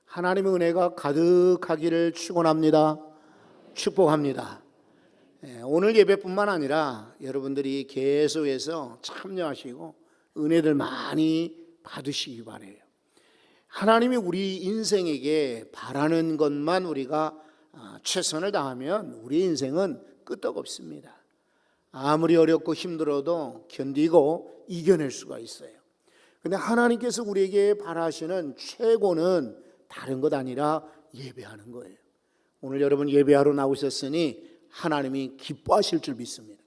하나님의 은혜가 가득하기를 축원합니다. 축복합니다. 오늘 예배뿐만 아니라 여러분들이 계속해서 참여하시고 은혜들 많이 받으시기 바라요. 하나님이 우리 인생에게 바라는 것만 우리가 최선을 다하면 우리 인생은 끄떡없습니다. 아무리 어렵고 힘들어도 견디고 이겨낼 수가 있어요. 근데 하나님께서 우리에게 바라시는 최고는 다른 것 아니라 예배하는 거예요. 오늘 여러분 예배하러 나오셨으니 하나님이 기뻐하실 줄 믿습니다.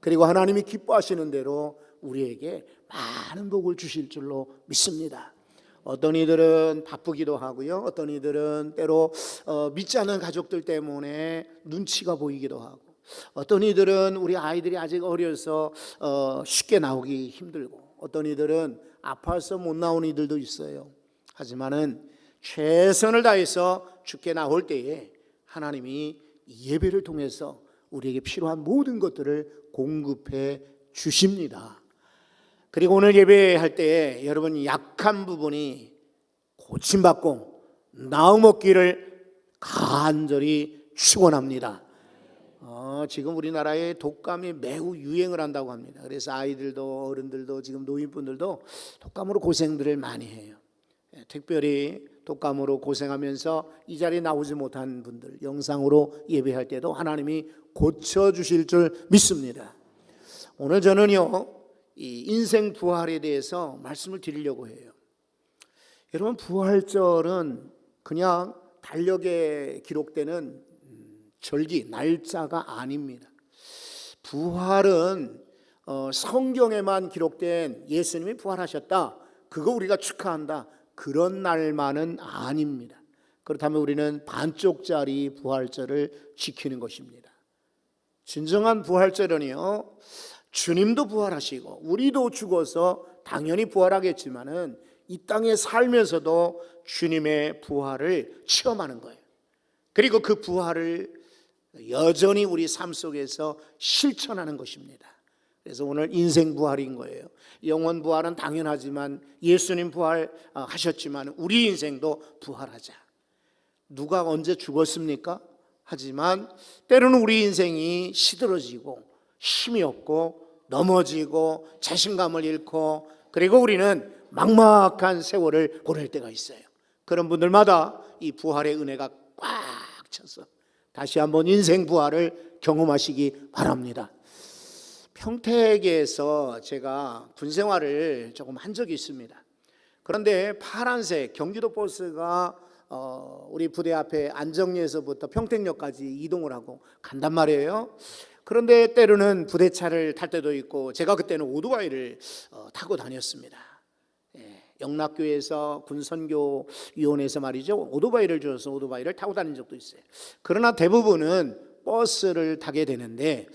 그리고 하나님이 기뻐하시는 대로 우리에게 많은 복을 주실 줄로 믿습니다. 어떤 이들은 바쁘기도 하고요, 어떤 이들은 때로 믿지 않는 가족들 때문에 눈치가 보이기도 하고, 어떤 이들은 우리 아이들이 아직 어려서 쉽게 나오기 힘들고, 어떤 이들은 아파서 못 나오는 이들도 있어요. 하지만은 최선을 다해서 주께 나올 때에 하나님이 예배를 통해서 우리에게 필요한 모든 것들을 공급해 주십니다. 그리고 오늘 예배할 때에 여러분 약한 부분이 고침받고 나음 얻기를 간절히 축원합니다. 지금 우리나라에 독감이 매우 유행을 한다고 합니다. 그래서 아이들도 어른들도 지금 노인분들도 독감으로 고생들을 많이 해요. 특별히 독감으로 고생하면서 이 자리에 나오지 못한 분들, 영상으로 예배할 때도 하나님이 고쳐주실 줄 믿습니다. 오늘 저는요, 이 인생 부활에 대해서 말씀을 드리려고 해요. 여러분, 부활절은 그냥 달력에 기록되는 절기, 날짜가 아닙니다. 부활은 성경에만 기록된 예수님이 부활하셨다, 그거 우리가 축하한다, 그런 날만은 아닙니다. 그렇다면 우리는 반쪽짜리 부활절을 지키는 것입니다. 진정한 부활절은요, 주님도 부활하시고 우리도 죽어서 당연히 부활하겠지만은 이 땅에 살면서도 주님의 부활을 체험하는 거예요. 그리고 그 부활을 여전히 우리 삶 속에서 실천하는 것입니다. 그래서 오늘 인생 부활인 거예요. 영원 부활은 당연하지만 예수님 부활하셨지만 우리 인생도 부활하자. 누가 언제 죽었습니까? 하지만 때로는 우리 인생이 시들어지고 힘이 없고 넘어지고 자신감을 잃고, 그리고 우리는 막막한 세월을 보낼 때가 있어요. 그런 분들마다 이 부활의 은혜가 꽉 차서 다시 한번 인생 부활을 경험하시기 바랍니다. 평택에서 제가 군 생활을 조금 한 적이 있습니다. 그런데 파란색 경기도 버스가 우리 부대 앞에 안정리에서부터 평택역까지 이동을 하고 간단 말이에요. 그런데 때로는 부대차를 탈 때도 있고, 제가 그때는 오토바이를 타고 다녔습니다. 영락교에서 군선교위원회에서 말이죠, 오토바이를 줘서 오토바이를 타고 다닌 적도 있어요. 그러나 대부분은 버스를 타게 되는데,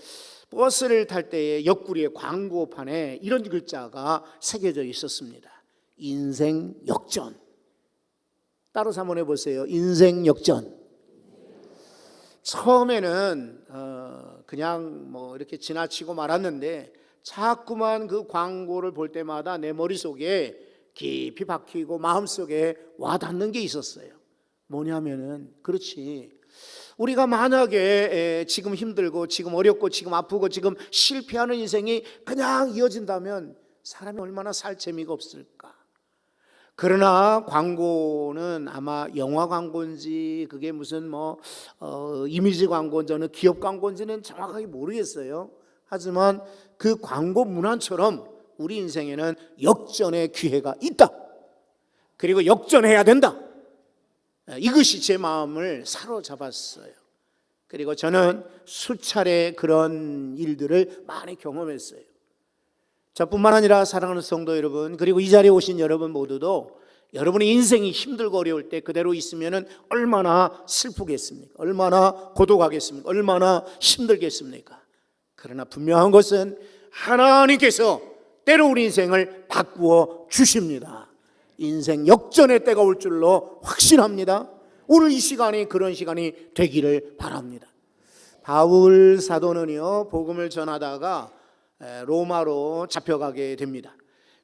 버스를 탈 때에 옆구리에 광고판에 이런 글자가 새겨져 있었습니다. 인생 역전. 따라서 한번 해보세요. 인생 역전. 처음에는 그냥 뭐 이렇게 지나치고 말았는데, 자꾸만 그 광고를 볼 때마다 내 머릿속에 깊이 박히고 마음속에 와닿는 게 있었어요. 뭐냐면은, 그렇지, 우리가 만약에 지금 힘들고 지금 어렵고 지금 아프고 지금 실패하는 인생이 그냥 이어진다면 사람이 얼마나 살 재미가 없을까. 그러나 광고는 아마 영화 광고인지 그게 무슨 이미지 광고인지 어느 기업 광고인지는 정확하게 모르겠어요. 하지만 그 광고 문안처럼 우리 인생에는 역전의 기회가 있다, 그리고 역전해야 된다, 이것이 제 마음을 사로잡았어요. 그리고 저는 수차례 그런 일들을 많이 경험했어요. 저뿐만 아니라 사랑하는 성도 여러분, 그리고 이 자리에 오신 여러분 모두도 여러분의 인생이 힘들고 어려울 때 그대로 있으면 얼마나 슬프겠습니까? 얼마나 고독하겠습니까? 얼마나 힘들겠습니까? 그러나 분명한 것은 하나님께서 때로 우리 인생을 바꾸어 주십니다. 인생 역전의 때가 올 줄로 확신합니다. 오늘 이 시간이 그런 시간이 되기를 바랍니다. 바울 사도는요, 복음을 전하다가 로마로 잡혀가게 됩니다.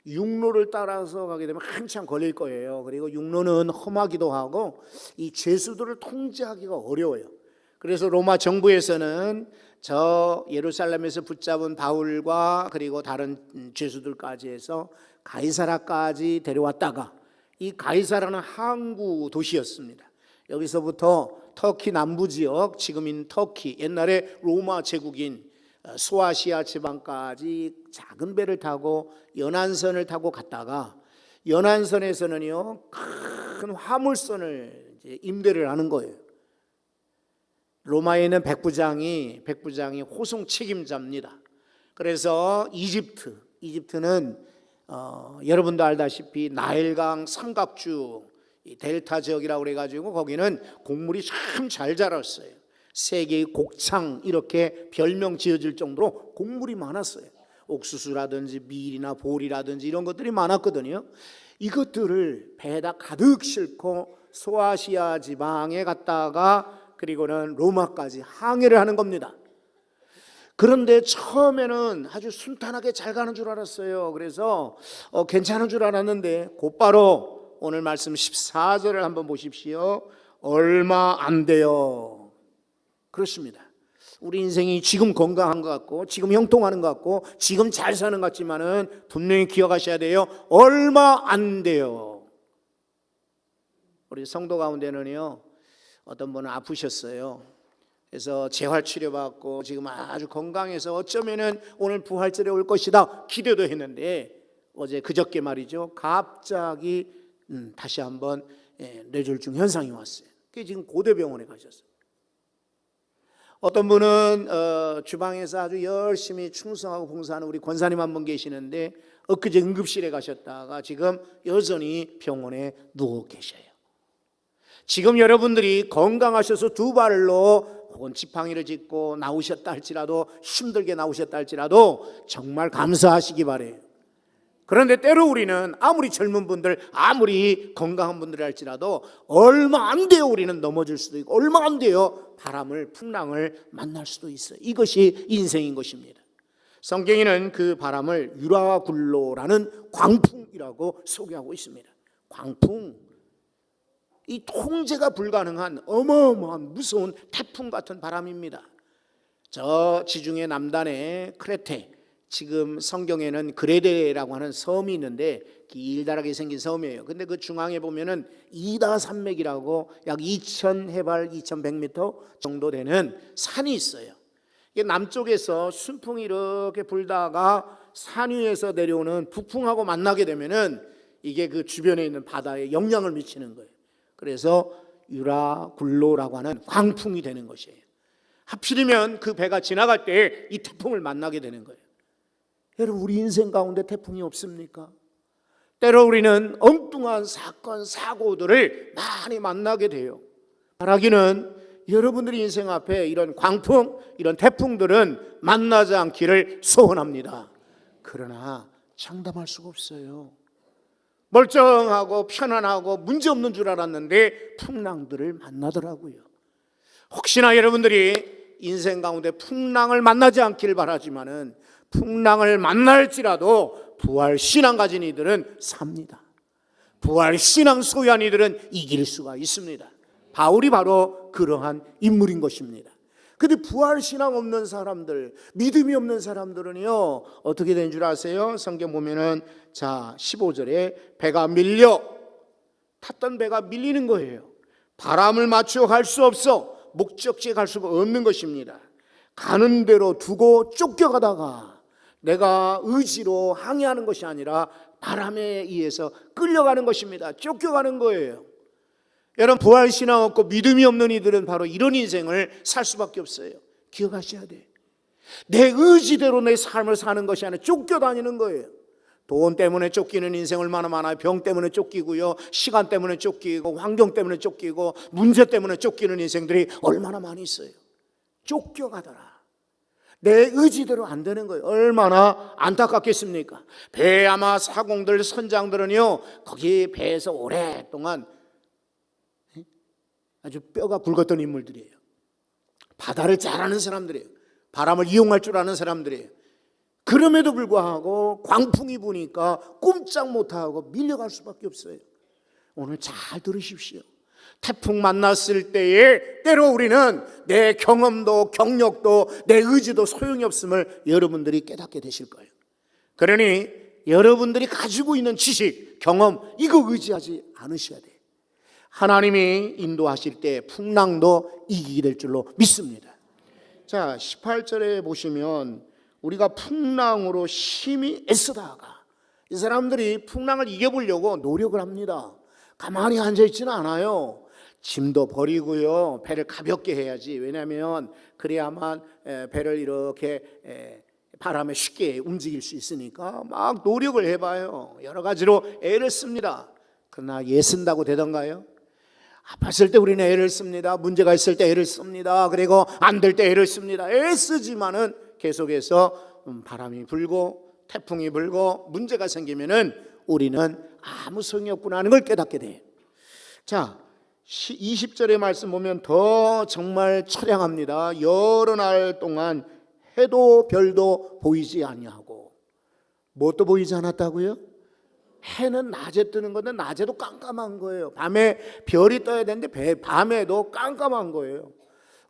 육로를 따라서 가게 되면 한참 걸릴 거예요. 그리고 육로는 험하기도 하고 이 죄수들을 통제하기가 어려워요. 그래서 로마 정부에서는 저 예루살렘에서 붙잡은 바울과 그리고 다른 죄수들까지 해서 가이사라까지 데려왔다가, 이 가이사라는 항구 도시였습니다. 여기서부터 터키 남부 지역, 지금인 터키, 옛날에 로마 제국인 소아시아 지방까지 작은 배를 타고 연안선을 타고 갔다가, 연안선에서는요 큰 화물선을 이제 임대를 하는 거예요. 로마에 있는 백부장이 호송 책임자입니다. 그래서 이집트는 여러분도 알다시피 나일강 삼각주 델타 지역이라고 그래가지고 거기는 곡물이 참 잘 자랐어요. 세계의 곡창 이렇게 별명 지어질 정도로 곡물이 많았어요. 옥수수라든지 밀이나 보리라든지 이런 것들이 많았거든요. 이것들을 배에다 가득 싣고 소아시아 지방에 갔다가 그리고는 로마까지 항해를 하는 겁니다. 그런데 처음에는 아주 순탄하게 잘 가는 줄 알았어요. 그래서 괜찮은 줄 알았는데 곧바로 오늘 말씀 14절을 한번 보십시오. 얼마 안 돼요. 그렇습니다. 우리 인생이 지금 건강한 것 같고 지금 형통하는 것 같고 지금 잘 사는 것 같지만은 분명히 기억하셔야 돼요. 얼마 안 돼요. 우리 성도 가운데는요 어떤 분은 아프셨어요. 그래서 재활치료 받고 지금 아주 건강해서 어쩌면은 오늘 부활절에 올 것이다 기대도 했는데 어제 그저께 말이죠 갑자기 다시 한번 뇌졸중 현상이 왔어요. 그게 지금 고대병원에 가셨어요. 어떤 분은 주방에서 아주 열심히 충성하고 봉사하는 우리 권사님 한 분 계시는데 엊그제 응급실에 가셨다가 지금 여전히 병원에 누워 계셔요. 지금 여러분들이 건강하셔서 두 발로 혹은 지팡이를 짚고 나오셨다 할지라도 힘들게 나오셨다 할지라도 정말 감사하시기 바래요. 그런데 때로 우리는 아무리 젊은 분들 아무리 건강한 분들 할지라도 얼마 안 돼요. 우리는 넘어질 수도 있고 얼마 안 돼요. 바람을 풍랑을 만날 수도 있어요. 이것이 인생인 것입니다. 성경에는 그 바람을 유라굴로라는 광풍이라고 소개하고 있습니다. 광풍, 이 통제가 불가능한 어마어마한 무서운 태풍 같은 바람입니다. 저 지중해 남단의 크레테, 지금 성경에는 그레데라고 하는 섬이 있는데 길다랗게 생긴 섬이에요. 근데 그 중앙에 보면은 이다 산맥이라고 약 2000 해발 2100m 정도 되는 산이 있어요. 이게 남쪽에서 순풍이 이렇게 불다가 산 위에서 내려오는 북풍하고 만나게 되면은 이게 그 주변에 있는 바다에 영향을 미치는 거예요. 그래서 유라굴로라고 하는 광풍이 되는 것이에요. 하필이면 그 배가 지나갈 때 이 태풍을 만나게 되는 거예요. 여러분 우리 인생 가운데 태풍이 없습니까? 때로 우리는 엉뚱한 사건 사고들을 많이 만나게 돼요. 바라기는 여러분들의 인생 앞에 이런 광풍 이런 태풍들은 만나지 않기를 소원합니다. 그러나 장담할 수가 없어요. 멀쩡하고 편안하고 문제없는 줄 알았는데 풍랑들을 만나더라고요. 혹시나 여러분들이 인생 가운데 풍랑을 만나지 않기를 바라지만은 풍랑을 만날지라도 부활신앙 가진 이들은 삽니다. 부활신앙 소유한 이들은 이길 수가 있습니다. 바울이 바로 그러한 인물인 것입니다. 근데 부활신앙 없는 사람들, 믿음이 없는 사람들은요 어떻게 된 줄 아세요? 성경 보면은 자 15절에 배가 밀려, 탔던 배가 밀리는 거예요. 바람을 맞추어 갈 수 없어 목적지에 갈 수가 없는 것입니다. 가는 대로 두고 쫓겨가다가 내가 의지로 항해하는 것이 아니라 바람에 의해서 끌려가는 것입니다. 쫓겨가는 거예요. 여러분 부활신앙 없고 믿음이 없는 이들은 바로 이런 인생을 살 수밖에 없어요. 기억하셔야 돼. 내 의지대로 내 삶을 사는 것이 아니라 쫓겨다니는 거예요. 돈 때문에 쫓기는 인생 얼마나 많아요. 병 때문에 쫓기고요, 시간 때문에 쫓기고, 환경 때문에 쫓기고, 문제 때문에 쫓기는 인생들이 얼마나 많이 있어요. 쫓겨가더라. 내 의지대로 안 되는 거예요. 얼마나 안타깝겠습니까? 배 아마 사공들 선장들은요 거기 배에서 오랫동안 아주 뼈가 굵었던 인물들이에요. 바다를 잘 아는 사람들이에요. 바람을 이용할 줄 아는 사람들이에요. 그럼에도 불구하고 광풍이 부니까 꼼짝 못하고 밀려갈 수밖에 없어요. 오늘 잘 들으십시오. 태풍 만났을 때에 때로 우리는 내 경험도 경력도 내 의지도 소용이 없음을 여러분들이 깨닫게 되실 거예요. 그러니 여러분들이 가지고 있는 지식, 경험 이거 의지하지 않으셔야 돼요. 하나님이 인도하실 때 풍랑도 이기게 될 줄로 믿습니다. 자, 18절에 보시면 우리가 풍랑으로 심히 애쓰다가, 이 사람들이 풍랑을 이겨보려고 노력을 합니다. 가만히 앉아있지는 않아요. 짐도 버리고요, 배를 가볍게 해야지. 왜냐하면 그래야만 배를 이렇게 바람에 쉽게 움직일 수 있으니까 막 노력을 해봐요. 여러 가지로 애를 씁니다. 그러나 애 쓴다고 되던가요? 아팠을 때 우리는 애를 씁니다. 문제가 있을 때 애를 씁니다. 그리고 안 될 때 애를 씁니다. 애 쓰지만은 계속해서 바람이 불고 태풍이 불고 문제가 생기면은 우리는 아무 소용이 없구나 하는 걸 깨닫게 돼요. 자, 20절의 말씀 보면 더 정말 처량합니다. 여러 날 동안 해도 별도 보이지 아니하고. 뭣도 보이지 않았다고요? 해는 낮에 뜨는 건데 낮에도 깜깜한 거예요. 밤에 별이 떠야 되는데 밤에도 깜깜한 거예요.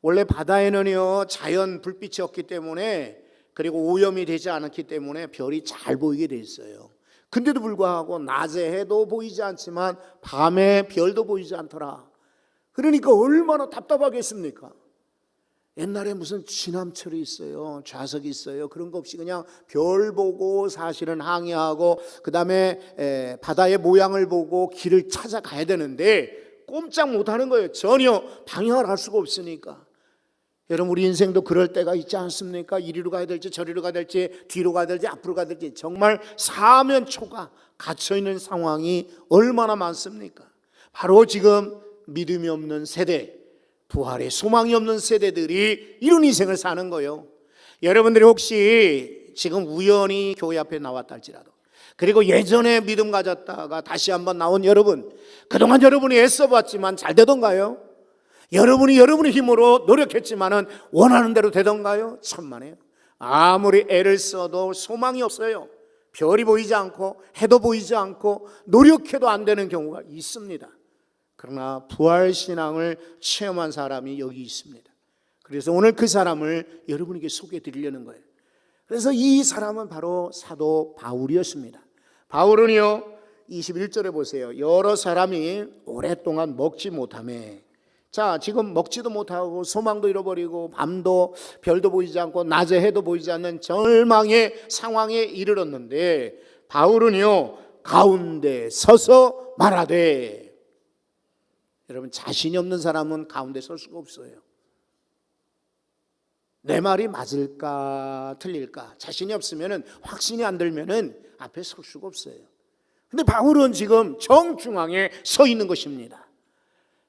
원래 바다에는요, 자연 불빛이 없기 때문에, 그리고 오염이 되지 않았기 때문에 별이 잘 보이게 돼 있어요. 근데도 불구하고 낮에 해도 보이지 않지만 밤에 별도 보이지 않더라. 그러니까 얼마나 답답하겠습니까? 옛날에 무슨 지남철이 있어요, 좌석이 있어요. 그런 거 없이 그냥 별 보고 사실은 항해하고 그 다음에 바다의 모양을 보고 길을 찾아가야 되는데 꼼짝 못하는 거예요. 전혀 방향을 할 수가 없으니까. 여러분, 우리 인생도 그럴 때가 있지 않습니까? 이리로 가야 될지 저리로 가야 될지 뒤로 가야 될지 앞으로 가야 될지 정말 사면초가 갇혀있는 상황이 얼마나 많습니까? 바로 지금 믿음이 없는 세대, 부활의 소망이 없는 세대들이 이런 인생을 사는 거예요. 여러분들이 혹시 지금 우연히 교회 앞에 나왔다 할지라도, 그리고 예전에 믿음 가졌다가 다시 한번 나온 여러분, 그동안 여러분이 애써봤지만 잘 되던가요? 여러분이 여러분의 힘으로 노력했지만은 원하는 대로 되던가요? 천만에요. 아무리 애를 써도 소망이 없어요. 별이 보이지 않고 해도 보이지 않고 노력해도 안 되는 경우가 있습니다. 그러나 부활신앙을 체험한 사람이 여기 있습니다. 그래서 오늘 그 사람을 여러분에게 소개해 드리려는 거예요. 그래서 이 사람은 바로 사도 바울이었습니다. 바울은요, 21절에 보세요. 여러 사람이 오랫동안 먹지 못하며, 자, 지금 먹지도 못하고 소망도 잃어버리고 밤도 별도 보이지 않고 낮에 해도 보이지 않는 절망의 상황에 이르렀는데, 바울은요 가운데 서서 말하되. 여러분, 자신이 없는 사람은 가운데 설 수가 없어요. 내 말이 맞을까 틀릴까 자신이 없으면, 확신이 안 들면 앞에 설 수가 없어요. 근데 바울은 지금 정중앙에 서 있는 것입니다.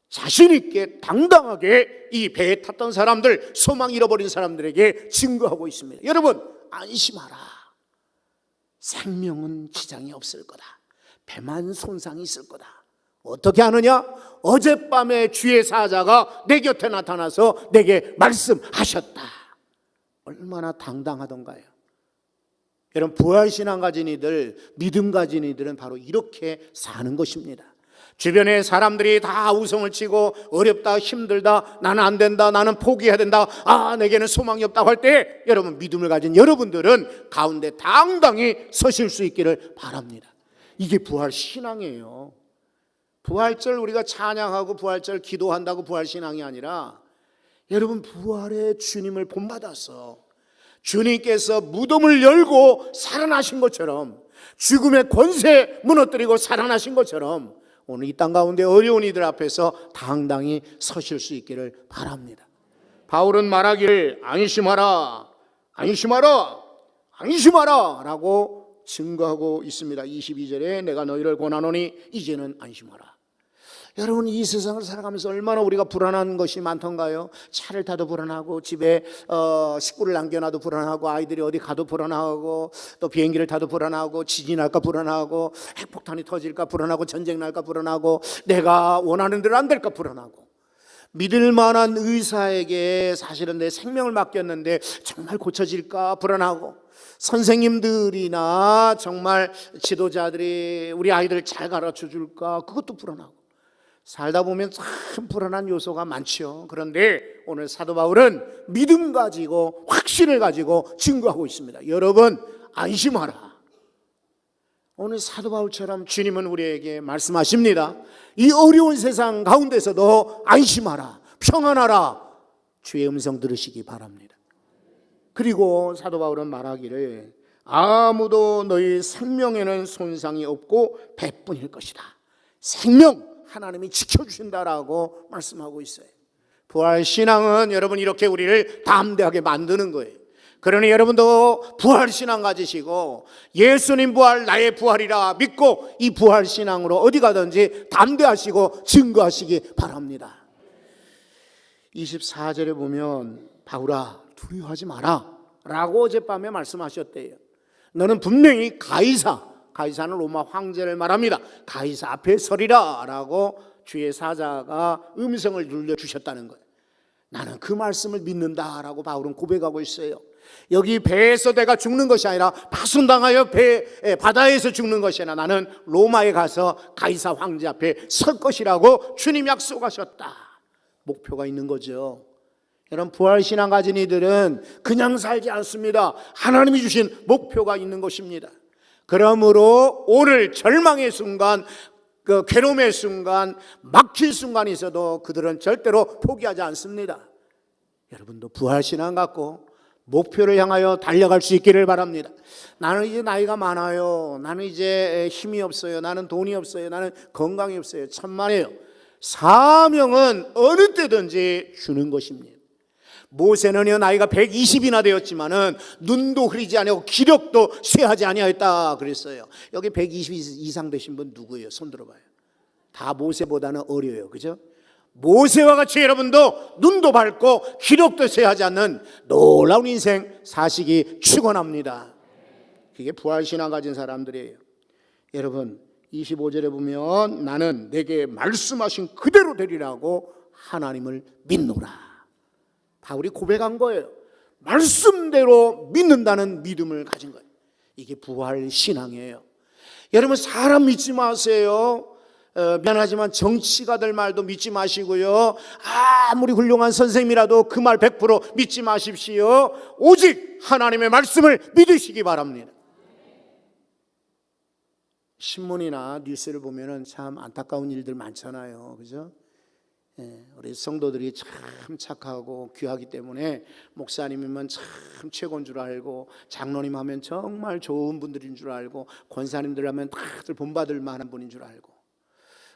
자신 있게 당당하게 이 배에 탔던 사람들, 소망 잃어버린 사람들에게 증거하고 있습니다. 여러분, 안심하라. 생명은 지장이 없을 거다. 배만 손상이 있을 거다. 어떻게 아느냐? 어젯밤에 주의 사자가 내 곁에 나타나서 내게 말씀하셨다. 얼마나 당당하던가요? 여러분, 부활신앙 가진 이들, 믿음 가진 이들은 바로 이렇게 사는 것입니다. 주변에 사람들이 다 우성을 치고 어렵다, 힘들다, 나는 안 된다, 나는 포기해야 된다, 내게는 소망이 없다고 할 때, 여러분, 믿음을 가진 여러분들은 가운데 당당히 서실 수 있기를 바랍니다. 이게 부활신앙이에요. 부활절 우리가 찬양하고 부활절 기도한다고 부활신앙이 아니라, 여러분, 부활의 주님을 본받아서 주님께서 무덤을 열고 살아나신 것처럼, 죽음의 권세 무너뜨리고 살아나신 것처럼 오늘 이 땅 가운데 어려운 이들 앞에서 당당히 서실 수 있기를 바랍니다. 바울은 말하기를 안심하라, 안심하라, 안심하라 라고 증거하고 있습니다. 22절에 내가 너희를 권하노니 이제는 안심하라. 여러분, 이 세상을 살아가면서 얼마나 우리가 불안한 것이 많던가요? 차를 타도 불안하고, 집에 식구를 남겨놔도 불안하고, 아이들이 어디 가도 불안하고, 또 비행기를 타도 불안하고, 지진이 날까 불안하고, 핵폭탄이 터질까 불안하고, 전쟁 날까 불안하고, 내가 원하는 대로 안 될까 불안하고, 믿을 만한 의사에게 사실은 내 생명을 맡겼는데 정말 고쳐질까 불안하고, 선생님들이나 정말 지도자들이 우리 아이들 잘 가르쳐 줄까 그것도 불안하고, 살다 보면 참 불안한 요소가 많죠. 그런데 오늘 사도 바울은 믿음 가지고 확신을 가지고 증거하고 있습니다. 여러분 안심하라. 오늘 사도 바울처럼 주님은 우리에게 말씀하십니다. 이 어려운 세상 가운데서도 안심하라, 평안하라. 주의 음성 들으시기 바랍니다. 그리고 사도 바울은 말하기를 아무도 너희 생명에는 손상이 없고 백분일 것이다. 생명 하나님이 지켜주신다라고 말씀하고 있어요. 부활신앙은 여러분 이렇게 우리를 담대하게 만드는 거예요. 그러니 여러분도 부활신앙 가지시고 예수님 부활 나의 부활이라 믿고 이 부활신앙으로 어디 가든지 담대하시고 증거하시기 바랍니다. 24절에 보면 바울아 두려워하지 마라 라고 어젯밤에 말씀하셨대요. 너는 분명히 가이사는 로마 황제를 말합니다. 가이사 앞에 서리라 라고 주의 사자가 음성을 눌러주셨다는 거예요. 나는 그 말씀을 믿는다라고 바울은 고백하고 있어요. 여기 배에서 내가 죽는 것이 아니라 파손당하여 바다에서 죽는 것이 아니라 나는 로마에 가서 가이사 황제 앞에 설 것이라고 주님 약속하셨다. 목표가 있는 거죠. 여러분 부활신앙 가진 이들은 그냥 살지 않습니다. 하나님이 주신 목표가 있는 것입니다. 그러므로 오늘 절망의 순간, 그 괴로움의 순간, 막힌 순간이 있어도 그들은 절대로 포기하지 않습니다. 여러분도 부활신앙 갖고 목표를 향하여 달려갈 수 있기를 바랍니다. 나는 이제 나이가 많아요. 나는 이제 힘이 없어요. 나는 돈이 없어요. 나는 건강이 없어요. 천만에요. 사명은 어느 때든지 주는 것입니다. 모세는요 나이가 120이나 되었지만은 눈도 흐리지 아니하고 기력도 쇠하지 아니하였다 그랬어요. 여기 120 이상 되신 분 누구예요? 손 들어봐요. 다 모세보다는 어려요, 그죠? 모세와 같이 여러분도 눈도 밝고 기력도 쇠하지 않는 놀라운 인생 사시기 축원합니다. 그게 부활신앙 가진 사람들이에요. 여러분 25절에 보면 나는 내게 말씀하신 그대로 되리라고 하나님을 믿노라. 바울이 고백한 거예요. 말씀대로 믿는다는 믿음을 가진 거예요. 이게 부활신앙이에요. 여러분 사람 믿지 마세요. 미안하지만 정치가들 말도 믿지 마시고요. 아무리 훌륭한 선생님이라도 그 말 100% 믿지 마십시오. 오직 하나님의 말씀을 믿으시기 바랍니다. 신문이나 뉴스를 보면은 참 안타까운 일들 많잖아요, 그죠? 우리 성도들이 참 착하고 귀하기 때문에 목사님이면 참 최고인 줄 알고, 장로님 하면 정말 좋은 분들인 줄 알고, 권사님들 하면 다들 본받을 만한 분인 줄 알고,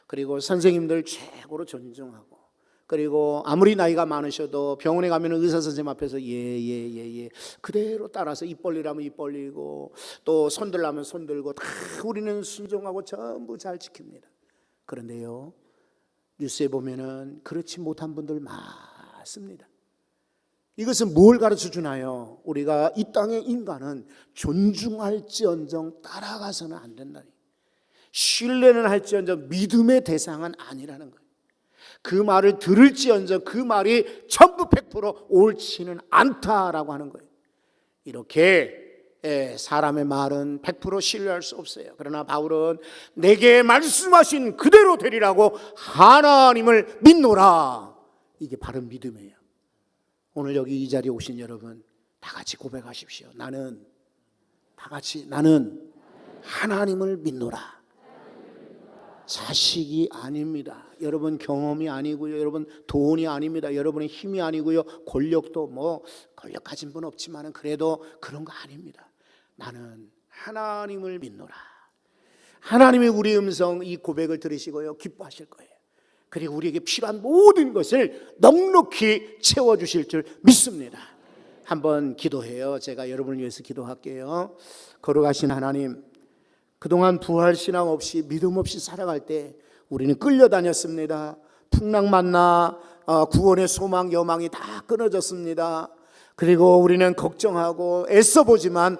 그리고 선생님들 최고로 존중하고, 그리고 아무리 나이가 많으셔도 병원에 가면 의사 선생님 앞에서 예 그대로 따라서 입 벌리라면 입 벌리고, 또 손들라면 손들고, 다 우리는 순종하고 전부 잘 지킵니다. 그런데요 뉴스에 보면은 그렇지 못한 분들 많습니다. 이것은 뭘 가르쳐 주나요? 우리가 이 땅의 인간은 존중할지언정 따라가서는 안 된다니, 신뢰는 할지언정 믿음의 대상은 아니라는 거예요. 그 말을 들을지언정 그 말이 전부 100% 옳지는 않다라고 하는 거예요. 이렇게 사람의 말은 100% 신뢰할 수 없어요. 그러나 바울은 내게 말씀하신 그대로 되리라고 하나님을 믿노라. 이게 바른 믿음이에요. 오늘 여기 이 자리에 오신 여러분 다 같이 고백하십시오. 나는 하나님을 믿노라. 자식이 아닙니다. 여러분 경험이 아니고요. 여러분 돈이 아닙니다. 여러분의 힘이 아니고요. 권력도 권력 가진 분 없지만은 그래도 그런 거 아닙니다. 나는 하나님을 믿노라. 하나님이 우리 음성 이 고백을 들으시고요 기뻐하실 거예요. 그리고 우리에게 필요한 모든 것을 넉넉히 채워주실 줄 믿습니다. 한번 기도해요. 제가 여러분을 위해서 기도할게요. 거룩하신 하나님, 그동안 부활신앙 없이 믿음 없이 살아갈 때 우리는 끌려다녔습니다. 풍랑 만나 구원의 소망 여망이 다 끊어졌습니다. 그리고 우리는 걱정하고 애써보지만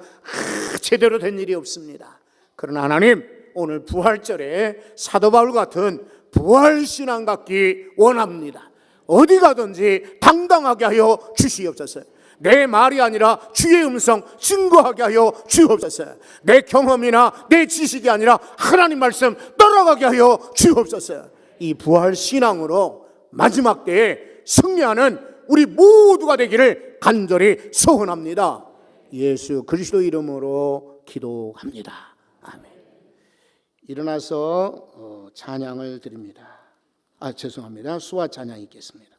제대로 된 일이 없습니다. 그러나 하나님, 오늘 부활절에 사도 바울 같은 부활신앙 갖기 원합니다. 어디 가든지 당당하게 하여 주시옵소서. 내 말이 아니라 주의 음성 증거하게 하여 주옵소서. 내 경험이나 내 지식이 아니라 하나님 말씀 따라가게 하여 주옵소서. 이 부활 신앙으로 마지막 때에 승리하는 우리 모두가 되기를 간절히 소원합니다. 예수 그리스도 이름으로 기도합니다. 아멘. 일어나서 찬양을 드립니다. 죄송합니다. 수화 찬양 있겠습니다.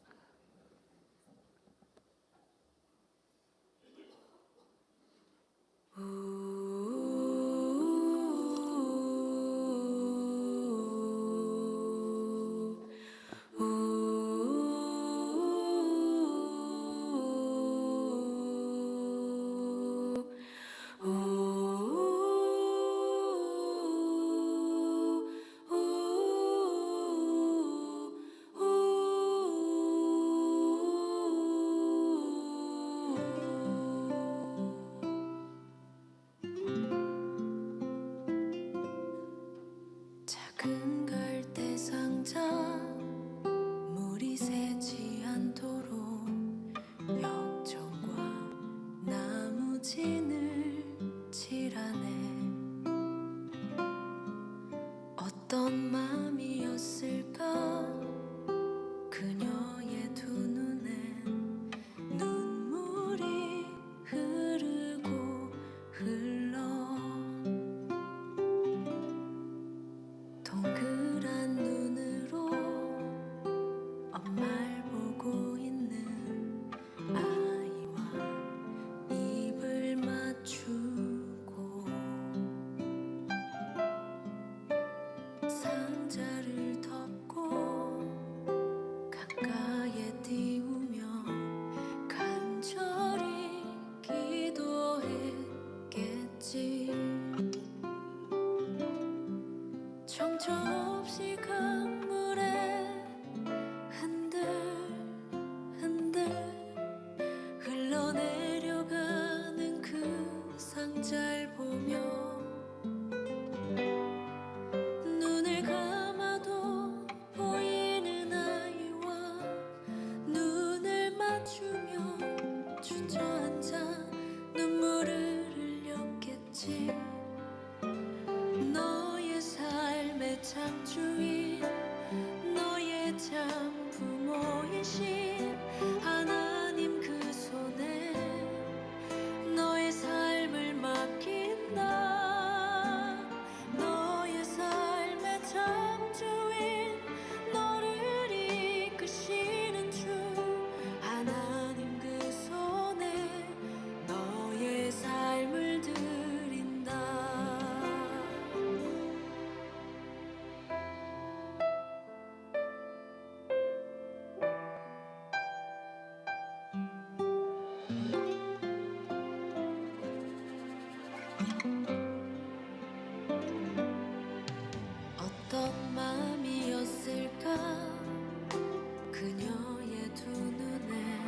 작은 갈대 상자 물이 새지 않도록 역청과 나무 진을 칠하네. 어떤 마음이었을까 그녀의 두 눈엔 눈물이 흐르고 흘러 동그란 눈으로 엄마를 보고 있는 아이와 입을 맞추고 상자를 덮고 가까이에 띄우며 간절히 기도했겠지. 정처 없이 강물에 흔들흔들 흘러내려가는 그 상자를 보며 눈을 감아도 보이는 아이와 눈을 맞추며 주저앉아 눈물을 흘렸겠지. 너의 삶의 창조인 너의 참 부모이신 하나님 그 손에 너의 삶을 맡긴다. 너의 삶의 창조인 너를 이끄시는 주 하나님 그 손에 너의 삶을 드린다. 어떤 마음이었을까 그녀의 두 눈에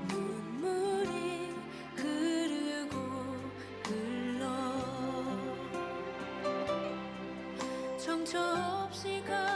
눈물이 흐르고 흘러 정처 없이 가